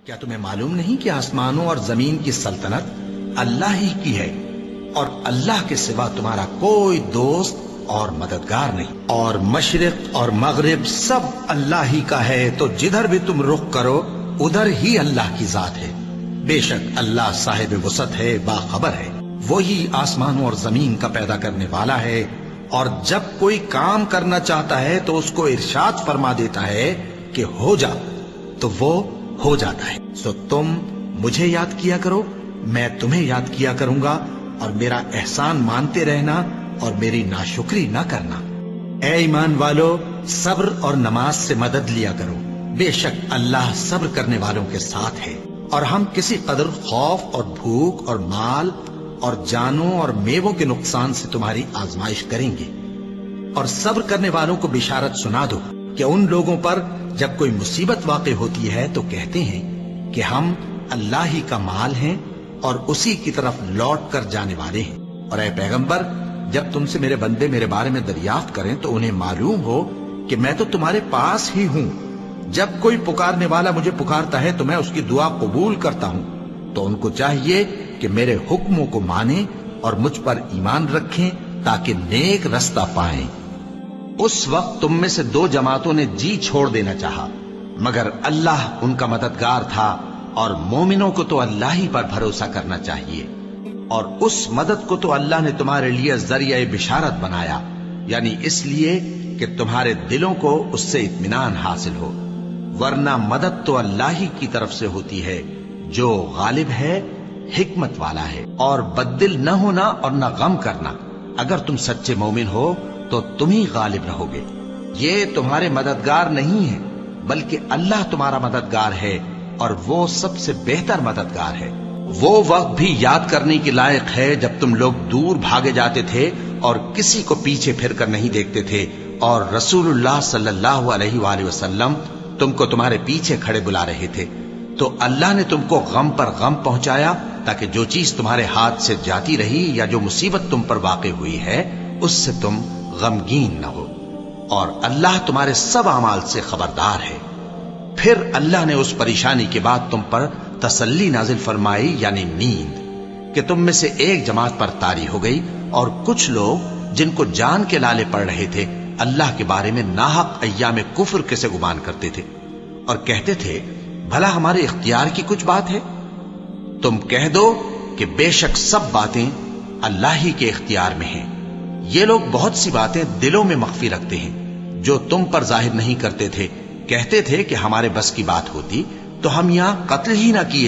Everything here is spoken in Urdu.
کیا تمہیں معلوم نہیں کہ آسمانوں اور زمین کی سلطنت اللہ ہی کی ہے اور اللہ کے سوا تمہارا کوئی دوست اور مددگار نہیں، اور مشرق اور مغرب سب اللہ ہی کا ہے، تو جدھر بھی تم رخ کرو ادھر ہی اللہ کی ذات ہے۔ بے شک اللہ صاحب وسعت ہے، باخبر ہے، وہی آسمانوں اور زمین کا پیدا کرنے والا ہے، اور جب کوئی کام کرنا چاہتا ہے تو اس کو ارشاد فرما دیتا ہے کہ ہو جا، تو وہ ہو جاتا ہے۔ سو تم مجھے یاد کیا کرو، میں تمہیں یاد کیا کروں گا، اور میرا احسان مانتے رہنا اور میری ناشکری نہ کرنا۔ اے ایمان والو، صبر اور نماز سے مدد لیا کرو، بے شک اللہ صبر کرنے والوں کے ساتھ ہے۔ اور ہم کسی قدر خوف اور بھوک اور مال اور جانوں اور میووں کے نقصان سے تمہاری آزمائش کریں گے، اور صبر کرنے والوں کو بشارت سنا دو کہ ان لوگوں پر جب کوئی مصیبت واقع ہوتی ہے تو کہتے ہیں کہ ہم اللہ ہی کا مال ہیں اور اسی کی طرف لوٹ کر جانے والے ہیں۔ اور اے پیغمبر، جب تم سے میرے بندے میرے بارے میں دریافت کریں تو انہیں معلوم ہو کہ میں تو تمہارے پاس ہی ہوں، جب کوئی پکارنے والا مجھے پکارتا ہے تو میں اس کی دعا قبول کرتا ہوں، تو ان کو چاہیے کہ میرے حکموں کو مانیں اور مجھ پر ایمان رکھیں تاکہ نیک رستہ پائیں۔ اس وقت تم میں سے دو جماعتوں نے جی چھوڑ دینا چاہا، مگر اللہ ان کا مددگار تھا، اور مومنوں کو تو اللہ ہی پر بھروسہ کرنا چاہیے، اور اس مدد کو تو اللہ نے تمہارے لیے ذریعہ بشارت بنایا، یعنی اس لیے کہ تمہارے دلوں کو اس سے اطمینان حاصل ہو، ورنہ مدد تو اللہ ہی کی طرف سے ہوتی ہے جو غالب ہے، حکمت والا ہے۔ اور بددل نہ ہونا اور نہ غم کرنا، اگر تم سچے مومن ہو تو تم ہی غالب رہو گے۔ یہ تمہارے مددگار نہیں ہے بلکہ اللہ تمہارا مددگار ہے، اور وہ سب سے بہتر مددگار ہے۔ وہ وقت بھی یاد کرنے کے لائق ہے جب تم لوگ دور بھاگے جاتے تھے اور کسی کو پیچھے پھر کر نہیں دیکھتے تھے، اور رسول اللہ صلی اللہ علیہ وآلہ وسلم تم کو تمہارے پیچھے کھڑے بلا رہے تھے، تو اللہ نے تم کو غم پر غم پہنچایا تاکہ جو چیز تمہارے ہاتھ سے جاتی رہی یا جو مصیبت تم پر واقع ہوئی ہے اس سے تم غمگین نہ ہو، اور اللہ تمہارے سب اعمال سے خبردار ہے۔ پھر اللہ نے اس پریشانی کے بعد تم پر تسلی نازل فرمائی، یعنی نیند، کہ تم میں سے ایک جماعت پر طاری ہو گئی، اور کچھ لوگ جن کو جان کے لالے پڑ رہے تھے اللہ کے بارے میں ناحق ایام کفر کے سے گمان کرتے تھے، اور کہتے تھے بھلا ہمارے اختیار کی کچھ بات ہے؟ تم کہہ دو کہ بے شک سب باتیں اللہ ہی کے اختیار میں ہیں۔ یہ لوگ بہت سی باتیں دلوں میں مخفی رکھتے ہیں جو تم پر ظاہر نہیں کرتے تھے، کہتے تھے کہ ہمارے بس کی بات ہوتی تو ہم یہاں قتل ہی نہ کیے